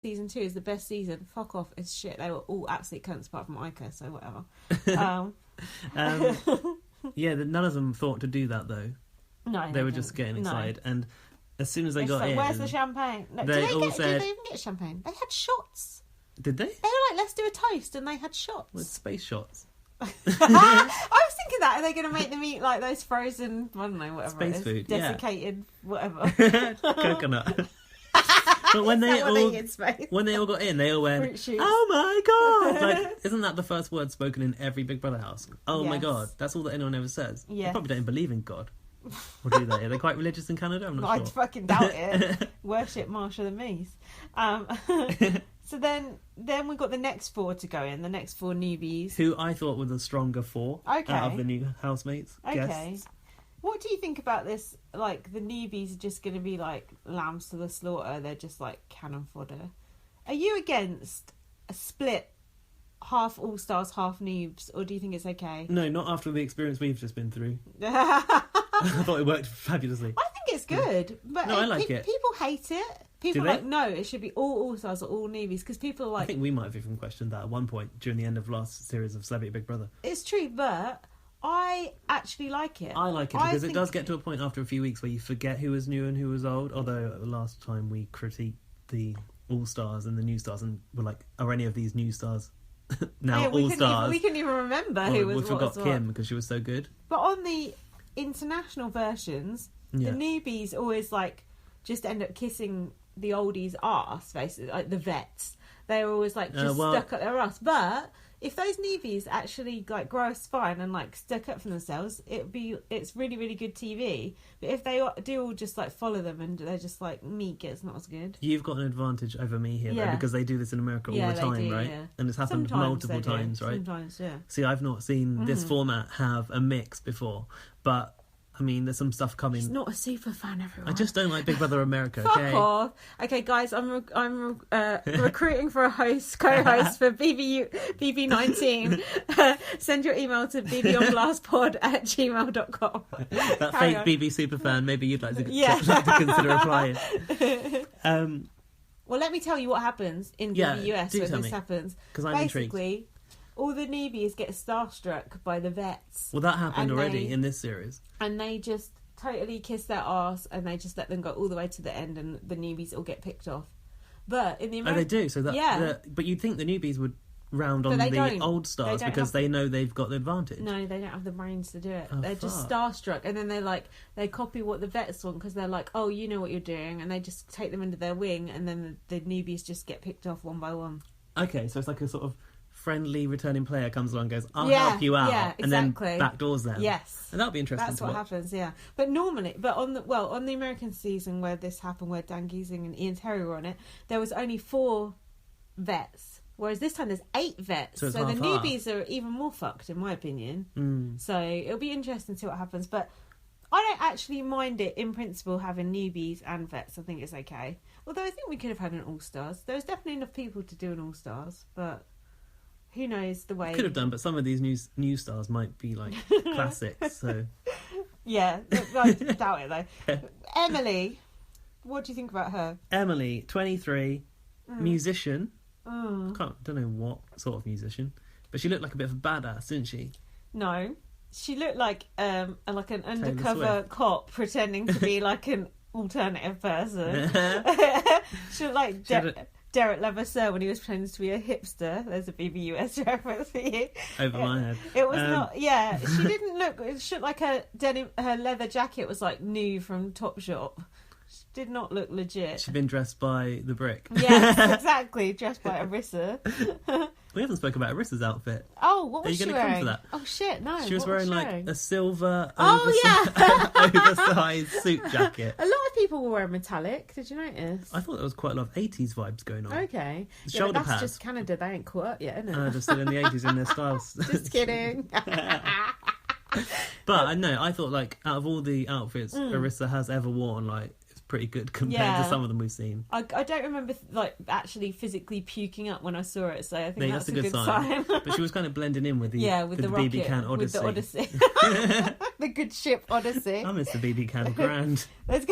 season 2 is the best season. Fuck off, it's shit. They were all absolute cunts apart from Ica, so whatever. Yeah, none of them thought to do that though. No, they were just getting excited, and as soon as they got in, where's the champagne? No, they all said, did they even get champagne? They had shots. Did they? They were like, let's do a toast, and they had shots. With space shots. I was thinking that, are they going to make them eat like those frozen, I don't know, whatever space it is, food, desiccated, whatever. Coconut. But when they all got in, they all went, "Oh my god!" Like, isn't that the first word spoken in every Big Brother house? Oh my god! That's all that anyone ever says. Yeah. They probably don't believe in God. Or do they? Are they quite religious in Canada? I'm not sure. I fucking doubt it. Worship Marsha the Mies. So then we got the next 4 to go in. The next 4 newbies, who I thought were the stronger 4 out of the new housemates. Okay. Guests. What do you think about this? Like, the newbies are just going to be like lambs to the slaughter. They're just like cannon fodder. Are you against a split, half all-stars, half noobs, or do you think it's okay? No, not after the experience we've just been through. I thought it worked fabulously. I think it's good. But no, I like it. People hate it. People are like, no, it should be all all-stars or all newbies, because people are like... I think we might have even questioned that at one point during the end of last series of Celebrity Big Brother. It's true, but... I actually like it. I like it because it does get to a point after a few weeks where you forget who was new and who was old. Although last time we critiqued the All-Stars and the New Stars and were like, are any of these New Stars now All-Stars? We couldn't even remember who was what. We forgot Kim because she was so good. But on the international versions, the newbies always like just end up kissing the oldies' arse, basically, like the vets. They're always like just stuck up their ass. But... if those newbies actually like grow a spine and like stick up for themselves, it's really, really good TV. But if they do all just like follow them and they're just like meek, it's not as good. You've got an advantage over me here though, because they do this in America all the time, right? Yeah. And it's happened multiple times, right? Sometimes, yeah. See, I've not seen this format have a mix before, but I mean, there's some stuff coming. He's not a super fan, everyone. I just don't like Big Brother America. Fuck okay? off. Okay, guys, I'm recruiting for a co-host for BB19. Send your email to bbonblastpod@gmail.com. That fake BB superfan, maybe you'd like to, like to consider applying. Well, let me tell you what happens in BB US when this happens. Because I'm intrigued. All the newbies get starstruck by the vets. Well, that happened already in this series. And they just totally kiss their arse and they just let them go all the way to the end and the newbies all get picked off. But in the they do. So that, but you'd think the newbies would round on the old stars because they know they've got the advantage. No, they don't have the brains to do it. They're just starstruck, and then they copy what the vets want because they're like, oh, you know what you're doing, and they just take them under their wing, and then the newbies just get picked off one by one. Okay, so it's like a sort of friendly returning player comes along and goes, I'll help you out, and then backdoors them. Yes. And that'll be interesting. That's what happens, yeah. But normally, on the American season where this happened, where Dan Giesing and Ian Terry were on it, there was only 4 vets, whereas this time there's 8 vets. So the newbies are even more fucked, in my opinion. So it'll be interesting to see what happens. But I don't actually mind it, in principle, having newbies and vets. I think it's okay. Although I think we could have had an All-Stars. There's definitely enough people to do an All-Stars, but... who knows the way... Could have done, but some of these new stars might be like classics, so... Yeah, I doubt it though. Emily, what do you think about her? Emily, 23, musician. Don't know what sort of musician, but she looked like a bit of a badass, didn't she? No, she looked like an undercover cop pretending to be like an alternative person. She looked like Derek Levasseur when he was pretending to be a hipster. There's a BBUS reference for you. Over my head. It was not. Yeah, she didn't look. It looked like her leather jacket was like new from Topshop. She did not look legit. She'd been dressed by the Brick. Yes, exactly. Dressed by Arissa. We haven't spoken about Arissa's outfit. Oh, what was she wearing? Are you going to come for that? Oh shit, no. She was wearing like a silver oversized suit jacket. A lot of people were wearing metallic. Did you notice? I thought there was quite a lot of 80s vibes going on. Okay. Shoulder pads. That's just Canada. They ain't caught up yet, isn't it? They're still in the 80s in their styles. Just kidding. But I know, I thought like out of all the outfits Arissa has ever worn, like pretty good compared to some of them we've seen. I don't remember like actually physically puking up when I saw it, so I think that's a good sign. But she was kind of blending in with the BB Can Odyssey. With the Odyssey. The good ship Odyssey. I miss the BB Can Grand. Let's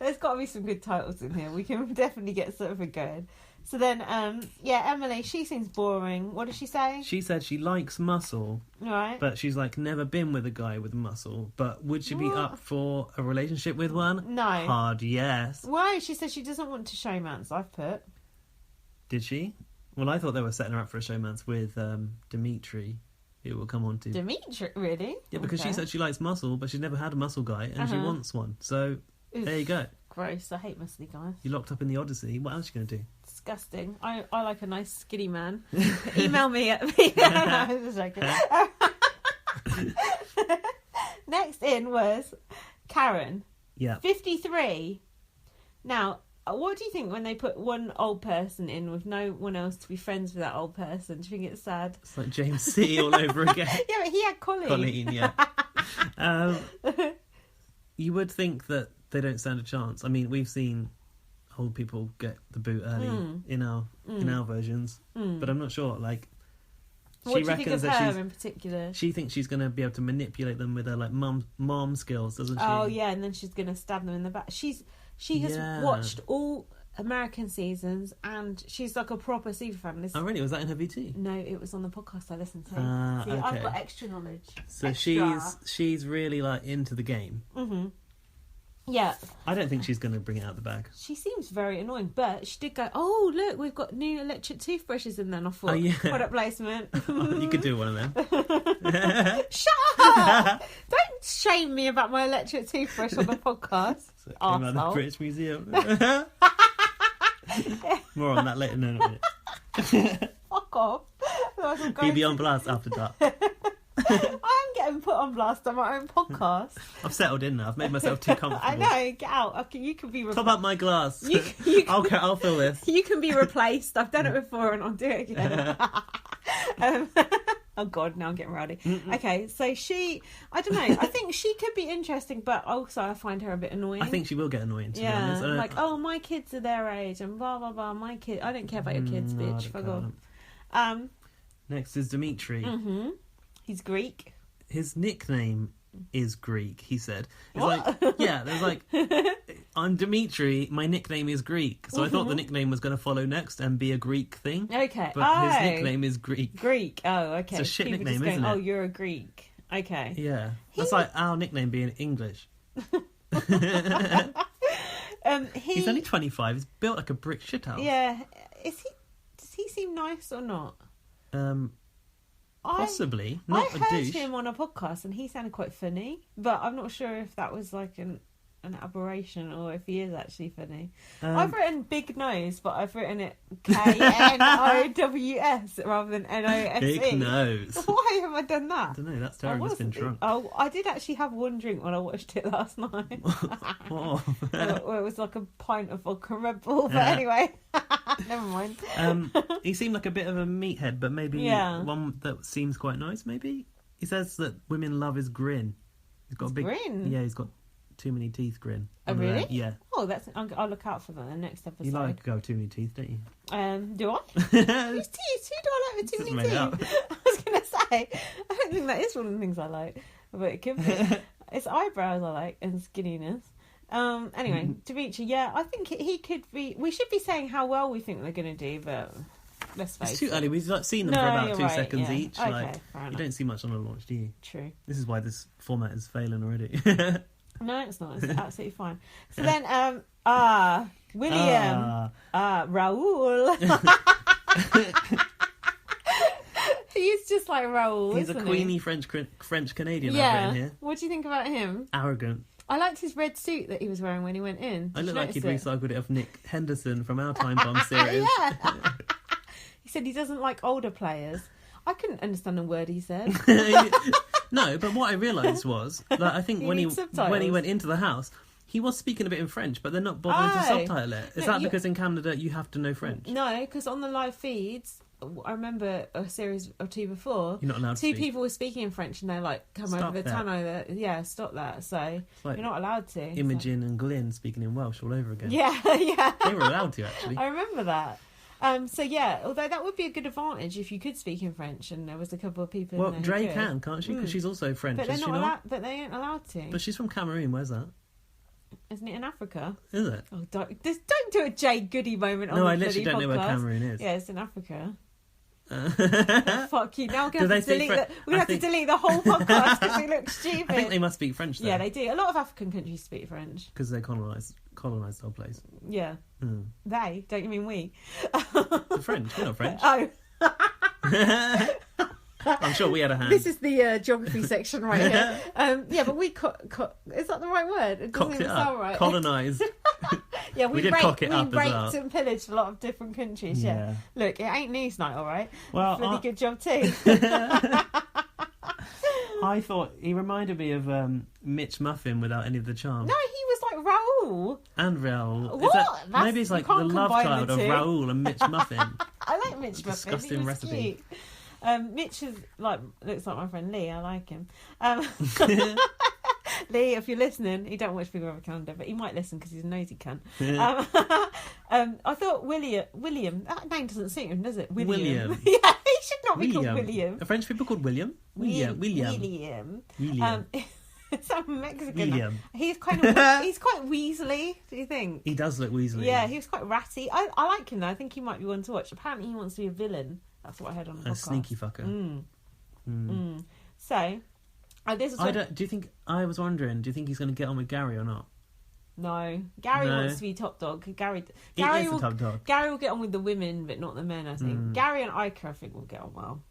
There's got to be some good titles in here. We can definitely get something going. So then, Emily, she seems boring. What did she say? She said she likes muscle. Right. But she's like never been with a guy with muscle. But would she be up for a relationship with one? No. Hard yes. Why? She said she doesn't want to showmance, I've put. Did she? Well, I thought they were setting her up for a showmance with Dimitri, who will come on to. Dimitri? Really? Yeah, because she said she likes muscle, but she's never had a muscle guy, and she wants one. So, there you go. Gross. I hate muscly guys. You're locked up in the Odyssey. What else are you going to do? Disgusting. I like a nice skinny man. Email me at me. Next in was Karen. Yeah. 53. Now, what do you think when they put one old person in with no one else to be friends with that old person? Do you think it's sad? It's like James C. all over again. Yeah, but he had Colleen. Colleen, yeah. You would think that they don't stand a chance. I mean, we've seen old people get the boot early in our versions, but I'm not sure. Like, what do you think of her in particular? She thinks she's going to be able to manipulate them with her like mom skills, doesn't she? Oh yeah, and then she's going to stab them in the back. She has watched all American seasons, and she's like a proper super fan. Oh really? Was that in her VT? No, it was on the podcast I listened to. See, okay. I've got extra knowledge. So she's really like into the game. Mm-hmm. Yeah. I don't think she's going to bring it out the bag. She seems very annoying, but she did go, oh, look, we've got new electric toothbrushes in there. And I thought, product placement. You could do one of them. Shut up! Don't shame me about my electric toothbrush on the podcast. About the British Museum. More on that later. No, not yet. Fuck off. BB on blast after dark. I am getting put on blast on my own podcast. I've settled in now. I've made myself too comfortable. I know. Get out. Okay, you can be Top up my glass. I'll fill this. You can be replaced. I've done it before and I'll do it again. Oh God, now I'm getting rowdy. Okay, so I don't know. I think she could be interesting, but also I find her a bit annoying. I think she will get annoying, to be honest. Like, oh, my kids are their age and blah, blah, blah. My kid, I don't care about your kids, bitch. Fuck off. Next is Dimitri. Mm-hmm. He's Greek. His nickname is Greek, he said. It's what? like, yeah, there's like, I'm Dimitri, my nickname is Greek. So I thought the nickname was going to follow next and be a Greek thing. Okay. But his nickname is Greek. Greek. Oh, okay. It's a shit nickname, isn't it? Oh, you're a Greek. Okay. Yeah. That's like our nickname being English. He's only 25. He's built like a brick shithouse. Yeah. Does he seem nice or not? Possibly. Not a douche. I heard him on a podcast and he sounded quite funny, but I'm not sure if that was like an aberration or if he is actually funny. I've written big nose, but I've written it Knows rather than NOSE. Big nose. Why have I done that? I don't know. That's terrible. It's been drunk. Oh, I did actually have one drink when I watched it last night. Well, it was like a pint of vodka and Red Bull, but anyway, never mind. He seemed like a bit of a meathead, but maybe one that seems quite nice. Maybe he says that women love his grin. He's got a big grin. Yeah, he's got too many teeth grin. Oh really? Yeah. Oh, I'll look out for that in the next episode. You like a girl with too many teeth, don't you? Do I? Whose teeth? Who do I like with too many teeth? I was going to say, I don't think that is one of the things I like, but it could be. It's eyebrows I like and skinniness. Anyway, Dimitri, I think he could be. We should be saying how well we think they're going to do, but let's face it. It's too early. We've seen them for about 2 seconds each. Okay, like, you don't see much on a launch, do you? True. This is why this format is failing already. No, it's not. It's absolutely fine. So then, William, Raoul. He's just like Raoul. He's a queenie French Canadian over in here. What do you think about him? Arrogant. I liked his red suit that he was wearing when he went in. I look like he'd recycled it of Nick Henderson from our Time Bomb series. He said he doesn't like older players. I couldn't understand a word he said. No, but what I realised was that I think when he went into the house, he was speaking a bit in French, but they're not bothering to subtitle it. Is that because in Canada you have to know French? No, because on the live feeds, I remember a series or two before, you're not allowed to two people were speaking in French and they're like, come stop over the tunnel. Yeah, stop that. So like you're not allowed to. Imogen and Glyn speaking in Welsh all over again. Yeah. They were allowed to, actually. I remember that. Although that would be a good advantage if you could speak in French and there was a couple of people. Well, Dre can't she? Because she's also French. But they're not allowed. But they ain't allowed to. But she's from Cameroon. Where's that? Isn't it in Africa? Is it? Oh, don't do a Jade Goody moment on the I literally don't podcast. know where Cameroon is. Yeah, it's in Africa. Fuck you. Now we're going to have to delete the whole podcast because we look stupid. I think they must speak French, though. Yeah, they do. A lot of African countries speak French. Because they colonised the whole place. Yeah. They? Don't you mean we? The French. We're not French. Oh. I'm sure we had a hand. This is the geography section right here. Yeah, but we is that the right word? It doesn't even sound right. Colonised. Yeah, we raped well. and pillaged a lot of different countries. Yeah. Look, it ain't news night, all right. Well, really good job too. I thought he reminded me of Mitch Muffin without any of the charm. No, he was like Raoul. And Raoul. What? Maybe it's like the love child of Raoul and Mitch Muffin. I like Mitch Muffin. Disgusting recipe. Cute. Mitch is looks like my friend Lee. I like him. Lee, if you're listening, he don't watch Big Brother Canada, but he might listen because he's a nosy cunt. I thought William. That name doesn't suit him, does it? William. Yeah, he should not be called William. Are French people called William? William. It's a Mexican. William. He's quite Weasley. Do you think? He does look Weasley. Yeah, he was quite ratty. I like him though. I think he might be one to watch. Apparently, he wants to be a villain. That's what I heard on the podcast. A sneaky fucker. So, this is. Do you think? I was wondering. Do you think he's going to get on with Gary or not? No, Gary wants to be top dog. Gary is the top dog. Gary will get on with the women, but not the men. I think Gary and Iker, I think, will get on well.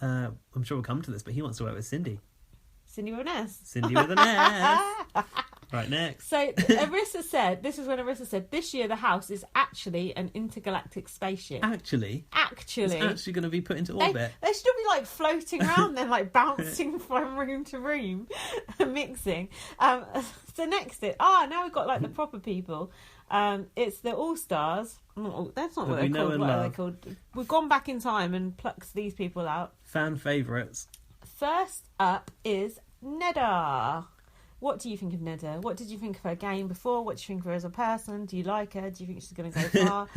I'm sure we'll come to this, but he wants to work with Cindy. Cindy with an S. Cindy with an S. Right, next. So Arissa said, this year the house is actually an intergalactic spaceship. Actually? It's actually going to be put into orbit. They should be like floating around then, like bouncing from room to room, mixing. So next now we've got like the proper people. It's the All-Stars. That's not what they're called. What are they called? We've gone back in time and plucked these people out. Fan favourites. First up is Neda. What do you think of Neda? What did you think of her game before? What do you think of her as a person? Do you like her? Do you think she's going to go far?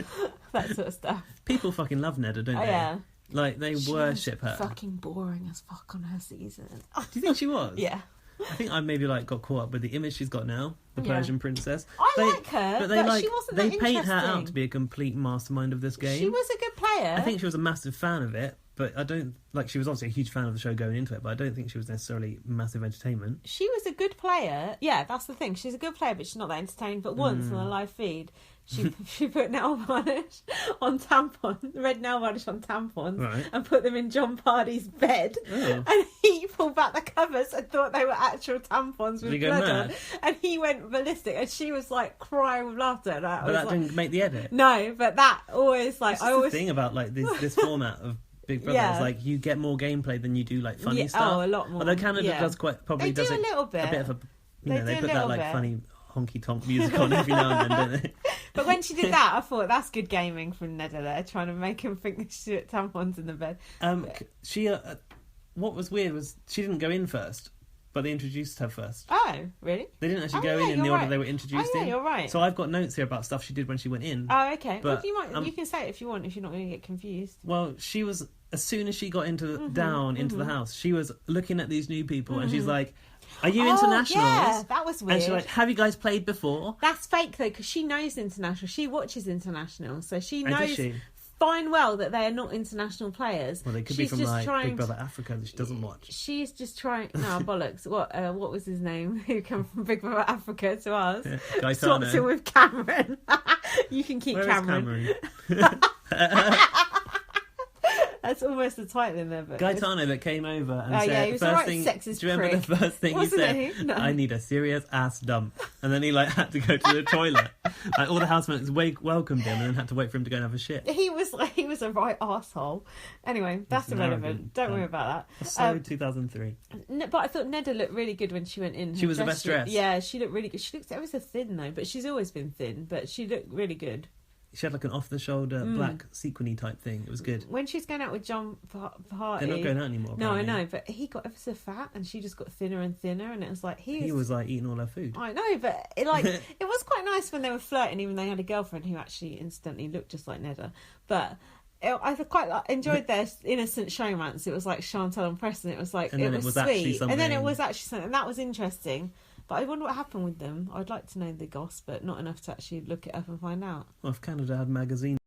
That sort of stuff. People fucking love Neda, don't they? Yeah. Like, they worship her. Fucking boring as fuck on her season. Do you think she was? Yeah. I think I maybe got caught up with the image she's got now, the Persian princess. I like her, but she wasn't that interesting. They paint her out to be a complete mastermind of this game. She was a good player. I think she was a massive fan of it, but I don't she was obviously a huge fan of the show going into it, but I don't think she was necessarily massive entertainment. She was a good player. Yeah, that's the thing. She's a good player, but she's not that entertaining. But once on a live feed, she put nail varnish on red nail varnish on tampons, and put them in John Pardy's bed. Oh. And he pulled back the covers and thought they were actual tampons with blood on. And he went ballistic, and she was like crying with laughter. But that didn't make the edit. No, but that always the thing about like this format of Big Brother is like you get more gameplay than you do like funny stuff. Oh, a lot more. Although Canada does they do a little bit. A bit of a they put that like funny honky tonk music on every now and then, don't they? But when she did that, I thought that's good gaming from Neda there, trying to make him think that she put tampons in the bed. She what was weird was she didn't go in first, but they introduced her first. Oh, really? They didn't actually go in the order they were introduced in. You're right. So I've got notes here about stuff she did when she went in. Oh, okay. But, well, you can say it if you want, if you're not going to get confused. Well, she was, as soon as she got into the house, she was looking at these new people and she's like, are you internationals? Yeah, that was weird. And she's like, have you guys played before? That's fake though, because she knows international. She watches international, so she knows fine well that they are not international players. Well, they could be from like Big Brother Africa that she doesn't watch. She's just trying. No, bollocks. What was his name? Who came from Big Brother Africa to us? Swapped him with Cameron. You can keep Cameron. That's almost a title in there. But Gaetano that came over and said, he was first thing, sexist do you remember the first thing he said? No. I need a serious ass dump. And then he had to go to the toilet. Like all the housemates welcomed him and then had to wait for him to go and have a shit. He was a right arsehole. Anyway, that's irrelevant. Don't worry about that. So 2003. But I thought Neda looked really good when she went in. She was the best dressed. Yeah, she looked really good. She looked ever so thin though, but she's always been thin. But she looked really good. She had like an off-the-shoulder black sequiny type thing. It was good. When she's going out with John Party... They're not going out anymore. No, I know, but he got ever so fat and she just got thinner and thinner and it was like... He was like eating all her food. I know, but it was quite nice when they were flirting, even though they had a girlfriend who actually instantly looked just like Neda. But... I quite enjoyed their innocent showmance. It was like Chantal and Preston. It was like, it was sweet. And then it was actually something. And that was interesting. But I wonder what happened with them. I'd like to know the goss, but not enough to actually look it up and find out. Well, if Canada had magazines